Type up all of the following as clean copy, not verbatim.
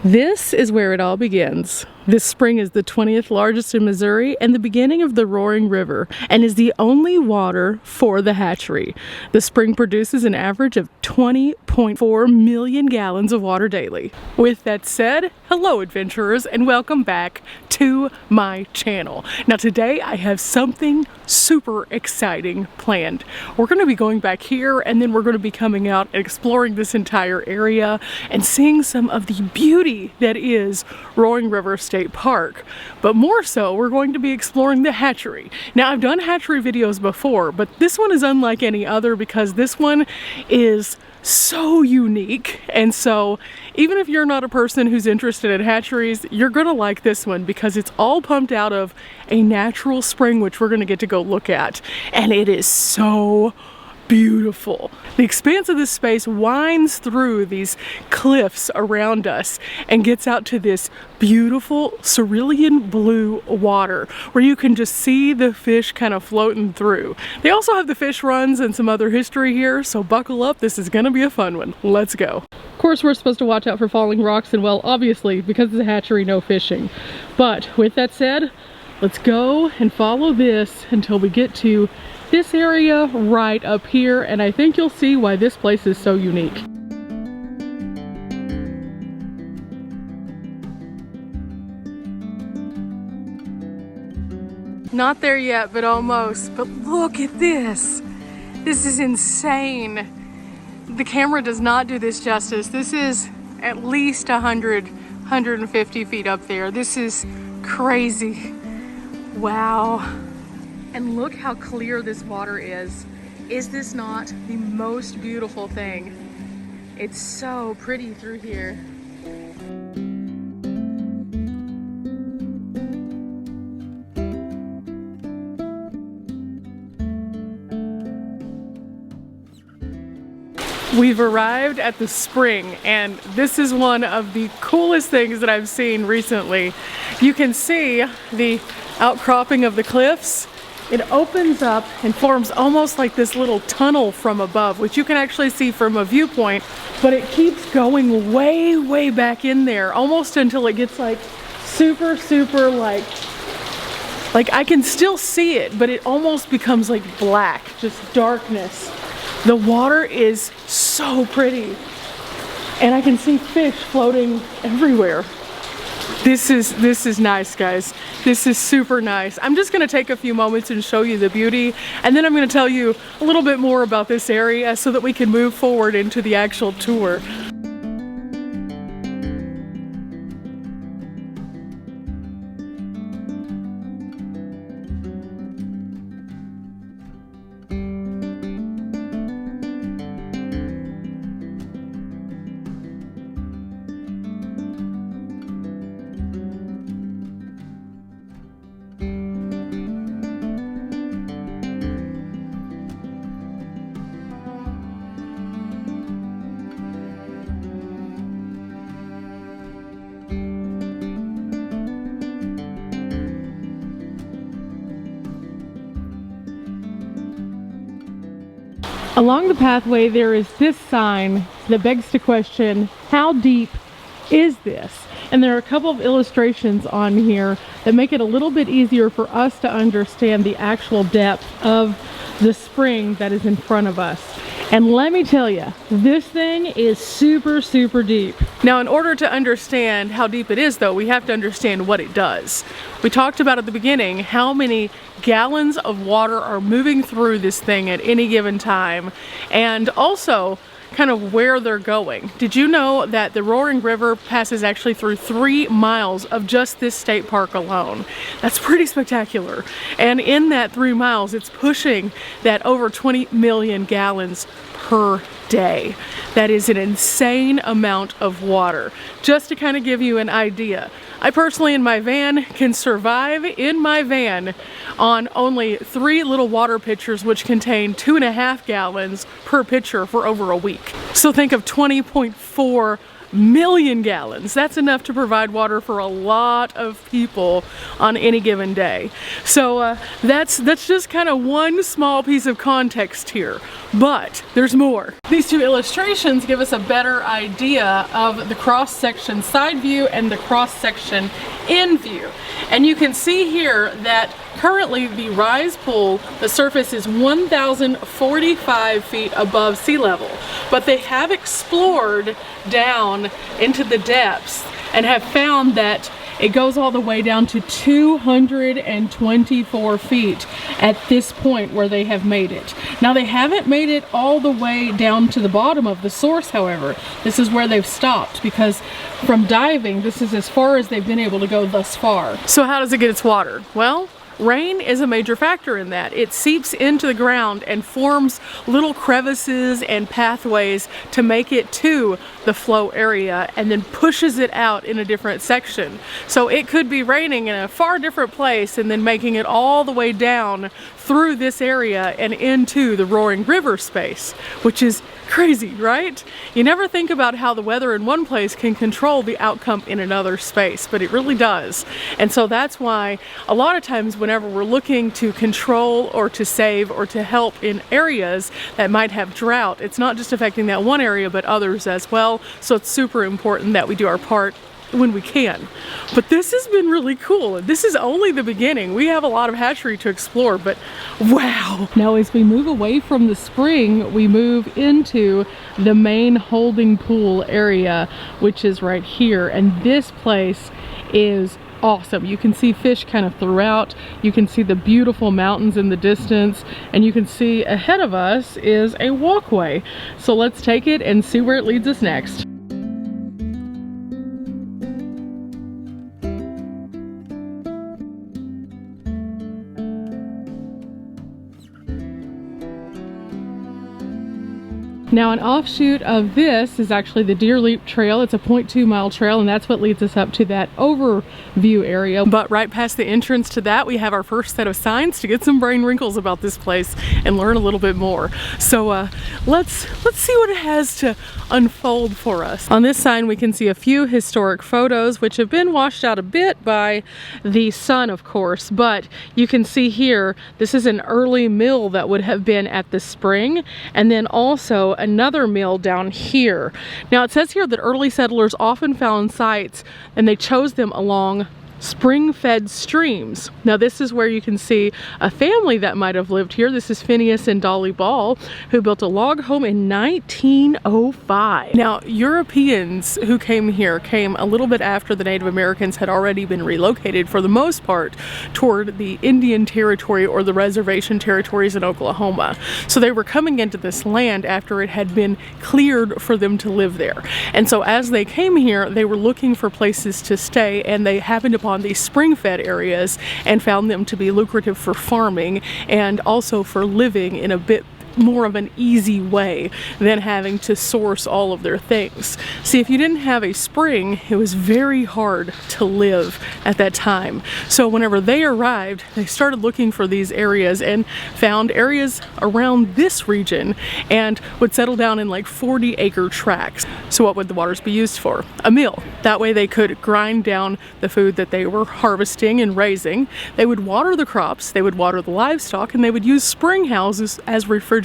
This is where it all begins. This spring is the 20th largest in Missouri and the beginning of the Roaring River, and is the only water for the hatchery. The spring produces an average of 20.4 million gallons of water daily. With that said, hello adventurers and welcome back to my channel. Now today I have something super exciting planned. We're going to be going back here and then we're going to be coming out and exploring this entire area and seeing some of the beauty that is Roaring River State Park. But more so, we're going to be exploring the hatchery. Now I've done hatchery videos before, but this one is unlike any other because this one is so unique. And so even if you're not a person who's interested in hatcheries, you're gonna like this one because it's all pumped out of a natural spring, which we're gonna get to go look at. And it is so beautiful. The expanse of this space winds through these cliffs around us and gets out to this beautiful cerulean blue water where you can just see the fish kind of floating through. They also have the fish runs and some other history here, so buckle up, this is gonna be a fun one. Let's go. Of course we're supposed to watch out for falling rocks and, well, obviously because it's a hatchery, no fishing. But with that said, let's go and follow this until we get to this area right up here, and I think you'll see why this place is so unique. Not there yet, but almost. But look at this. This is insane. The camera does not do this justice. This is at least 150 feet up there. This is crazy. Wow. And look how clear this water is. Is this not the most beautiful thing? It's so pretty through here. We've arrived at the spring, and this is one of the coolest things that I've seen recently. You can see the outcropping of the cliffs. It opens up and forms almost like this little tunnel from above, which you can actually see from a viewpoint, but it keeps going way, way back in there, almost until it gets like super like I can still see it, but it almost becomes like black, just darkness. The water is so pretty, and I can see fish floating everywhere. This is nice, guys. This is super nice. I'm just gonna take a few moments and show you the beauty, and then I'm gonna tell you a little bit more about this area so that we can move forward into the actual tour. Along the pathway there is this sign that begs the question, how deep is this? And there are a couple of illustrations on here that make it a little bit easier for us to understand the actual depth of the spring that is in front of us. And let me tell you, this thing is super deep. Now, in order to understand how deep it is though, we have to understand what it does. We talked about at the beginning how many gallons of water are moving through this thing at any given time, and also kind of where they're going. Did you know that the Roaring River passes actually through 3 miles of just this state park alone? That's pretty spectacular. And in that 3 miles, it's pushing that over 20 million gallons per day. That is an insane amount of water. Just to kind of give you an idea, I personally in my van can survive in my van on only 3 little water pitchers, which contain 2.5 gallons per pitcher for over a week. So think of 20.4 million gallons. That's enough to provide water for a lot of people on any given day. So that's just kind of one small piece of context here, but there's more. These two illustrations give us a better idea of the cross-section side view and the cross-section in view. And you can see here that currently the rise pool, the surface is 1,045 feet above sea level, but they have explored down into the depths and have found that it goes all the way down to 224 feet at this point where they have made it. Now they haven't made it all the way down to the bottom of the source, however. This is where they've stopped because from diving, this is as far as they've been able to go thus far. So how does it get its water? Well, rain is a major factor in that. It seeps into the ground and forms little crevices and pathways to make it to the flow area and then pushes it out in a different section. So it could be raining in a far different place and then making it all the way down through this area and into the roaring river space, which is crazy, right? You never think about how the weather in one place can control the outcome in another space, but it really does. And so that's why a lot of times whenever we're looking to control or to save or to help in areas that might have drought, it's not just affecting that one area but others as well. So it's super important that we do our part when we can. But this has been really cool. This is only the beginning. We have a lot of hatchery to explore, but wow. Now as we move away from the spring, we move into the main holding pool area, which is right here. And this place is awesome. You can see fish kind of throughout. You can see the beautiful mountains in the distance, and you can see ahead of us is a walkway. So let's take it and see where it leads us next. Now an offshoot of this is actually the Deer Leap Trail. It's a 0.2 mile trail, and that's what leads us up to that overview area. But right past the entrance to that, we have our first set of signs to get some brain wrinkles about this place and learn a little bit more. So let's see what it has to unfold for us. On this sign we can see a few historic photos which have been washed out a bit by the sun, of course, but you can see here this is an early mill that would have been at the spring, and then also another mill down here. Now it says here that early settlers often found sites and they chose them along spring-fed streams. Now this is where you can see a family that might have lived here. This is Phineas and Dolly Ball, who built a log home in 1905. Now Europeans who came here came a little bit after the Native Americans had already been relocated for the most part toward the Indian Territory or the reservation territories in Oklahoma. So they were coming into this land after it had been cleared for them to live there. And so as they came here, they were looking for places to stay, and they happened upon these spring-fed areas and found them to be lucrative for farming and also for living in a bit more of an easy way than having to source all of their things. See, if you didn't have a spring, it was very hard to live at that time. So whenever they arrived, they started looking for these areas and found areas around this region and would settle down in like 40-acre tracts. So what would the waters be used for? A mill. That way they could grind down the food that they were harvesting and raising. They would water the crops, they would water the livestock, and they would use spring houses as refrigeration,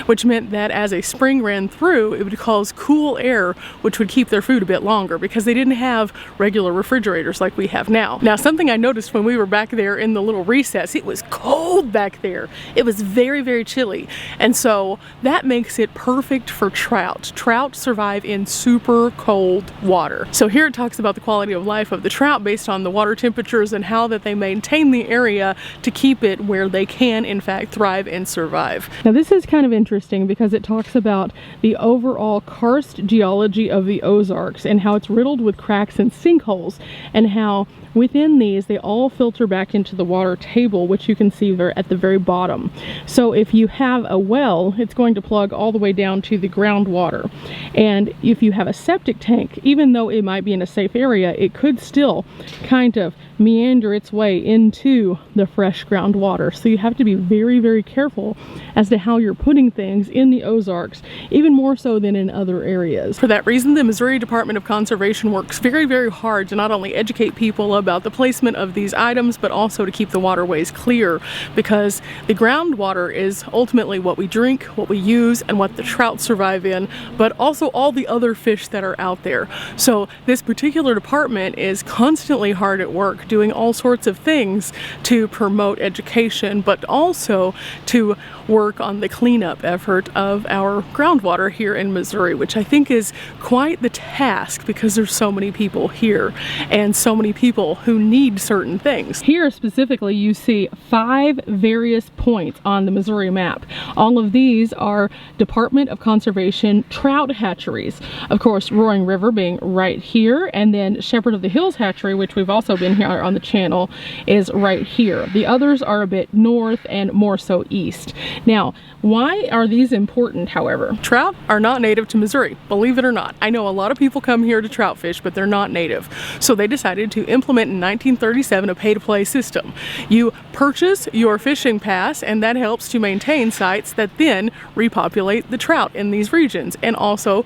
which meant that as a spring ran through, it would cause cool air, which would keep their food a bit longer because they didn't have regular refrigerators like we have now. Now, something I noticed when we were back there in the little recess, it was cold back there. It was very, very chilly. And so that makes it perfect for trout. Trout survive in super cold water. So here it talks about the quality of life of the trout based on the water temperatures and how that they maintain the area to keep it where they can, in fact, thrive and survive. Now this is kind of interesting because it talks about the overall karst geology of the Ozarks and how it's riddled with cracks and sinkholes, and how within these they all filter back into the water table, which you can see there at the very bottom. So if you have a well, it's going to plug all the way down to the groundwater. And if you have a septic tank, even though it might be in a safe area, it could still kind of meander its way into the fresh groundwater. So you have to be very, very careful as to how you're putting things in the Ozarks, even more so than in other areas. For that reason, the Missouri Department of Conservation works very, very hard to not only educate people about the placement of these items, but also to keep the waterways clear, because the groundwater is ultimately what we drink, what we use, and what the trout survive in, but also all the other fish that are out there. So this particular department is constantly hard at work doing all sorts of things to promote education, but also to work on the cleanup effort of our groundwater here in Missouri, which I think is quite the task because there's so many people here and so many people who need certain things. Here specifically you see 5 various points on the Missouri map. All of these are Department of Conservation trout hatcheries. Of course, Roaring River being right here, and then Shepherd of the Hills Hatchery, which we've also been here on the channel, is right here. The others are a bit north and more so east. Now, why are these important, however? Trout are not native to Missouri, believe it or not. I know a lot of people come here to trout fish, but they're not native. So they decided to implement in 1937 a pay-to-play system. You purchase your fishing pass, and that helps to maintain sites that then repopulate the trout in these regions, and also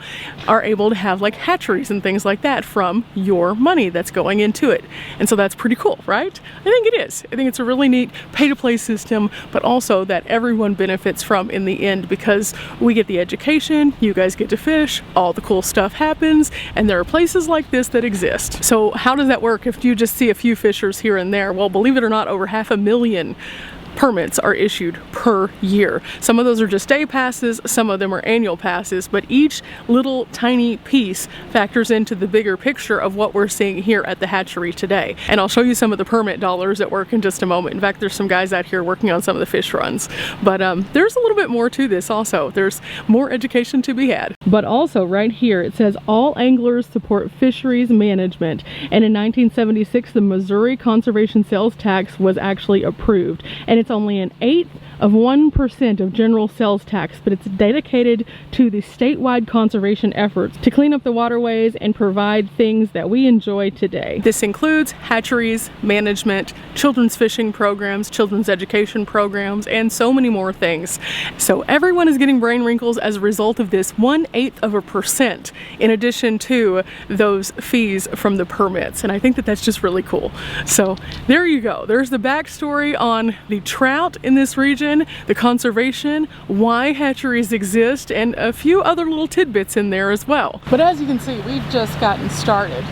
are able to have like hatcheries and things like that from your money that's going into it. And so that's pretty cool, right? I think it is. I think it's a really neat pay-to-play system, but also that everyone benefits from in the end, because we get the education, you guys get to fish, all the cool stuff happens, and there are places like this that exist. So how does that work if you just see a few fishers here and there? Well, believe it or not, over 500,000 permits are issued per year. Some of those are just day passes, some of them are annual passes, but each little tiny piece factors into the bigger picture of what we're seeing here at the hatchery today. And I'll show you some of the permit dollars at work in just a moment. In fact, there's some guys out here working on some of the fish runs. But there's a little bit more to this also. There's more education to be had. But also right here it says all anglers support fisheries management. And in 1976, the Missouri Conservation Sales Tax was actually approved. And it's only an 1/8 of 1% of general sales tax, but it's dedicated to the statewide conservation efforts to clean up the waterways and provide things that we enjoy today. This includes hatcheries, management, children's fishing programs, children's education programs, and so many more things. So everyone is getting brain wrinkles as a result of this 1/8 of a percent, in addition to those fees from the permits. And I think that that's just really cool. So there you go. There's the backstory on the trout in this region, the conservation, why hatcheries exist, and a few other little tidbits in there as well. But as you can see, we've just gotten started.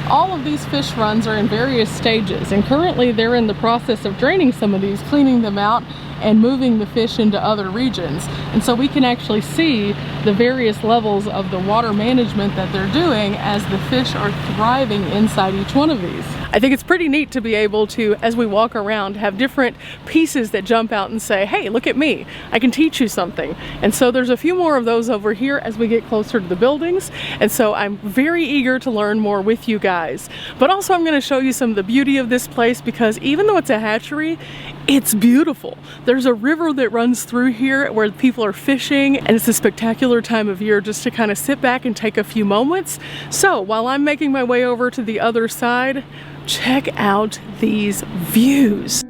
All of these fish runs are in various stages, and currently they're in the process of draining some of these, cleaning them out, and moving the fish into other regions. And so we can actually see the various levels of the water management that they're doing as the fish are thriving inside each one of these. I think it's pretty neat to be able to, as we walk around, have different pieces that jump out and say, hey, look at me, I can teach you something. And so there's a few more of those over here as we get closer to the buildings. And so I'm very eager to learn more with you guys. But also I'm going to show you some of the beauty of this place, because even though it's a hatchery, it's beautiful. There's a river that runs through here where people are fishing, and it's a spectacular time of year just to kind of sit back and take a few moments. So while I'm making my way over to the other side, check out these views.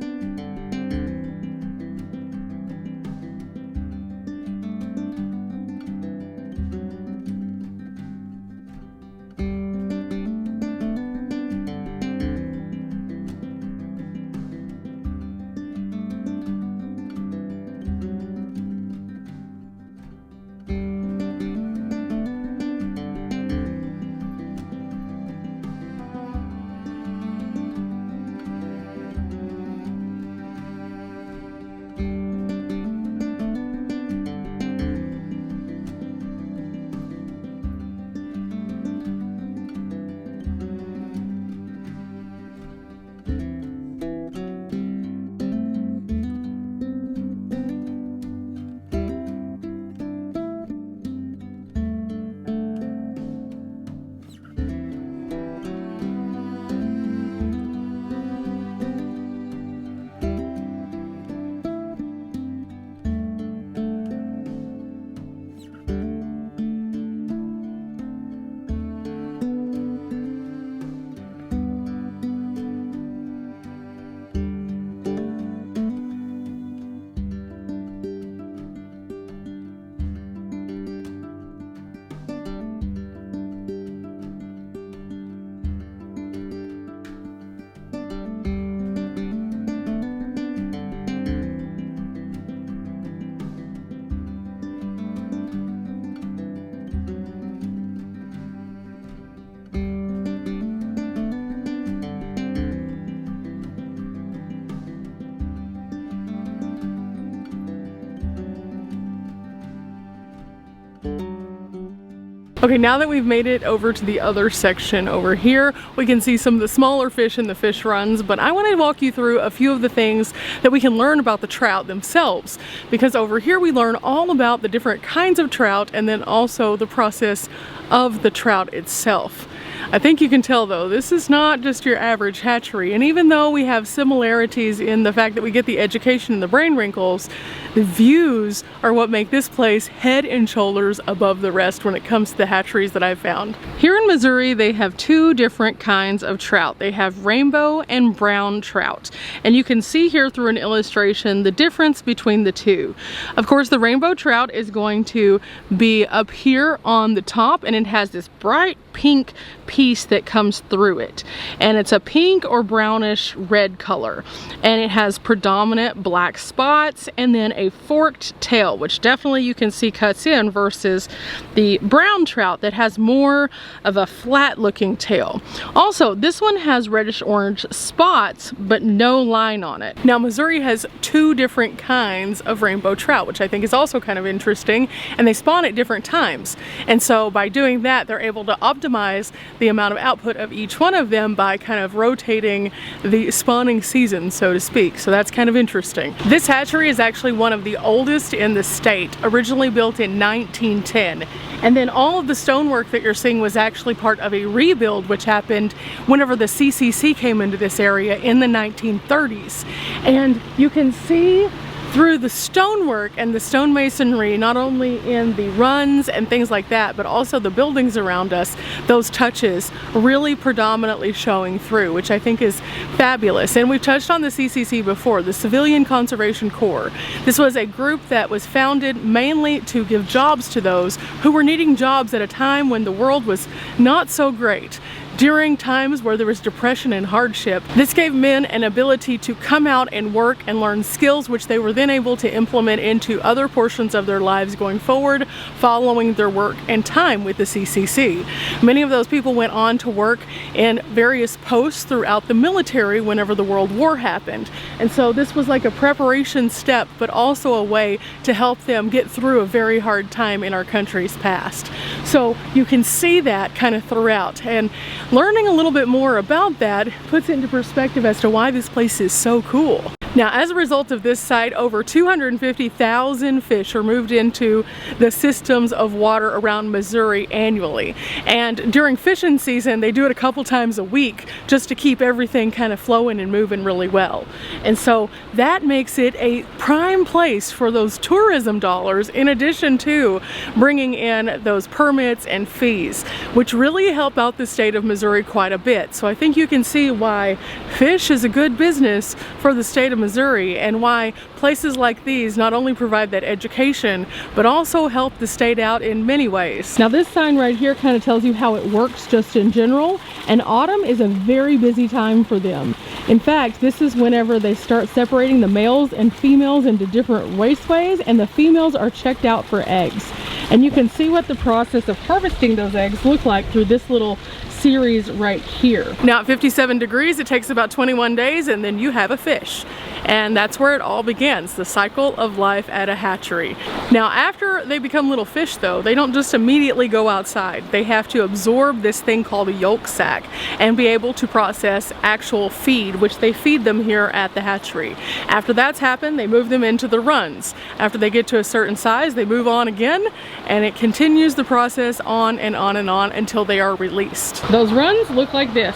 Okay, now that we've made it over to the other section over here, we can see some of the smaller fish in the fish runs, but I want to walk you through a few of the things that we can learn about the trout themselves, because over here we learn all about the different kinds of trout and then also the process of the trout itself. I think you can tell though, this is not just your average hatchery, and even though we have similarities in the fact that we get the education and the brain wrinkles, the views are what make this place head and shoulders above the rest when it comes to the hatcheries that I've found. Here in Missouri, they have two different kinds of trout. They have rainbow and brown trout, and you can see here through an illustration the difference between the two. Of course, the rainbow trout is going to be up here on the top, and it has this bright pink piece that comes through it, and it's a pink or brownish red color, and it has predominant black spots and then a forked tail, which definitely you can see cuts in, versus the brown trout that has more of a flat looking tail. Also, this one has reddish orange spots but no line on it. Now, Missouri has two different kinds of rainbow trout, which I think is also kind of interesting, and they spawn at different times, and so by doing that they're able to optimize the amount of output of each one of them by kind of rotating the spawning season, so to speak. So that's kind of interesting. This hatchery is actually one of the oldest in the state, originally built in 1910. And then all of the stonework that you're seeing was actually part of a rebuild which happened whenever the CCC came into this area in the 1930s. And you can see through the stonework and the stonemasonry, not only in the runs and things like that, but also the buildings around us, those touches really predominantly showing through, which I think is fabulous. And we've touched on the CCC before, the Civilian Conservation Corps. This was a group that was founded mainly to give jobs to those who were needing jobs at a time when the world was not so great. During times where there was depression and hardship, this gave men an ability to come out and work and learn skills which they were then able to implement into other portions of their lives going forward following their work and time with the CCC. Many of those people went on to work in various posts throughout the military whenever the World War happened. And so this was like a preparation step, but also a way to help them get through a very hard time in our country's past. So you can see that kind of throughout, and learning a little bit more about that puts it into perspective as to why this place is so cool. Now, as a result of this site, over 250,000 fish are moved into the systems of water around Missouri annually. And during fishing season, they do it a couple times a week just to keep everything kind of flowing and moving really well. And so that makes it a prime place for those tourism dollars, in addition to bringing in those permits and fees, which really help out the state of Missouri quite a bit. So I think you can see why fish is a good business for the state of Missouri, and why places like these not only provide that education but also help the state out in many ways. Now, this sign right here kind of tells you how it works just in general, and autumn is a very busy time for them. In fact, this is whenever they start separating the males and females into different raceways, and the females are checked out for eggs. And you can see what the process of harvesting those eggs look like through this little series right here. Now, at 57 degrees, it takes about 21 days, and then you have a fish. And that's where it all begins, the cycle of life at a hatchery. Now, after they become little fish though, they don't just immediately go outside. They have to absorb this thing called a yolk sac and be able to process actual feed, which they feed them here at the hatchery. After that's happened, they move them into the runs. After they get to a certain size, they move on again, and it continues the process on and on and on until they are released. Those runs look like this.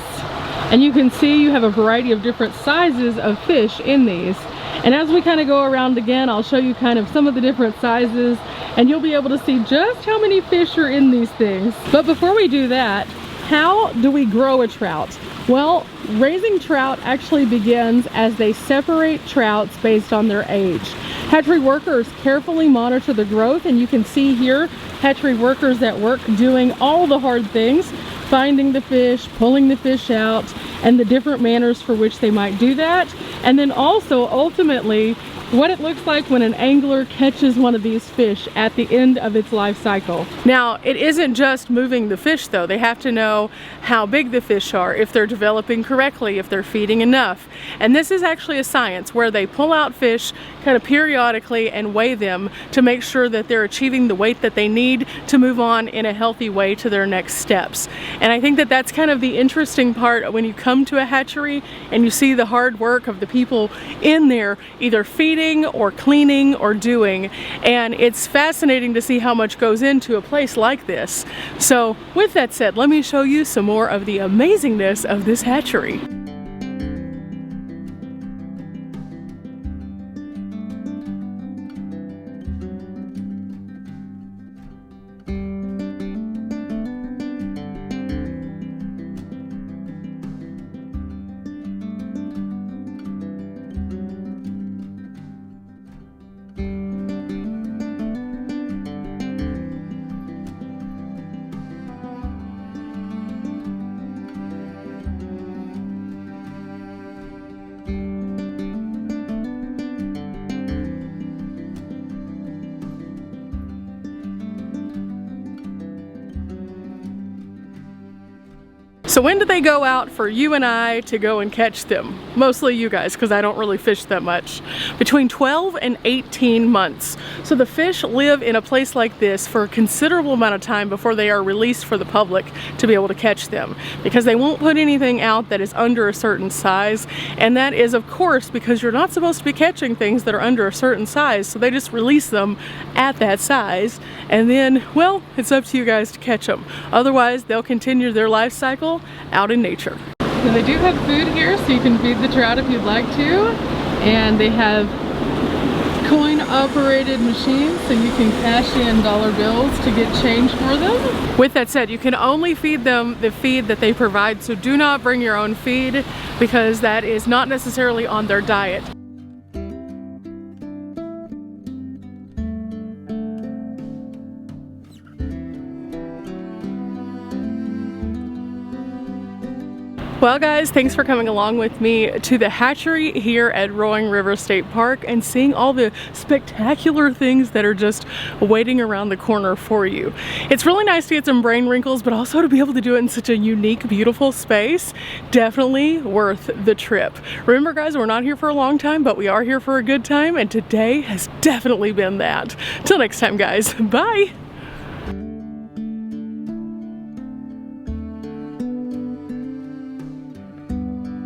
And you can see you have a variety of different sizes of fish in these. And as we kind of go around again, I'll show you kind of some of the different sizes, and you'll be able to see just how many fish are in these things. But before we do that, how do we grow a trout? Well, raising trout actually begins as they separate trouts based on their age. Hatchery workers carefully monitor the growth, and you can see here hatchery workers at work doing all the hard things, finding the fish, pulling the fish out, and the different manners for which they might do that. And then also ultimately what it looks like when an angler catches one of these fish at the end of its life cycle. Now, it isn't just moving the fish though. They have to know how big the fish are, if they're developing correctly, if they're feeding enough. And this is actually a science where they pull out fish kind of periodically and weigh them to make sure that they're achieving the weight that they need to move on in a healthy way to their next steps. And I think that that's kind of the interesting part when you come to a hatchery and you see the hard work of the people in there, either feeding or cleaning or doing, and it's fascinating to see how much goes into a place like this. So with that said, let me show you some more of the amazingness of this hatchery. So when do they go out for you and I to go and catch them? Mostly you guys, because I don't really fish that much. Between 12 and 18 months. So the fish live in a place like this for a considerable amount of time before they are released for the public to be able to catch them. Because they won't put anything out that is under a certain size. And that is, of course, because you're not supposed to be catching things that are under a certain size. So they just release them at that size. And then, well, it's up to you guys to catch them. Otherwise, they'll continue their life cycle out in nature. So they do have food here, so you can feed the trout if you'd like to, and they have coin operated machines so you can cash in dollar bills to get change for them. With that said, you can only feed them the feed that they provide, so do not bring your own feed because that is not necessarily on their diet. Well guys, thanks for coming along with me to the hatchery here at Roaring River State Park and seeing all the spectacular things that are just waiting around the corner for you. It's really nice to get some brain wrinkles, but also to be able to do it in such a unique, beautiful space. Definitely worth the trip. Remember guys, we're not here for a long time, but we are here for a good time, and today has definitely been that. Till next time guys, bye!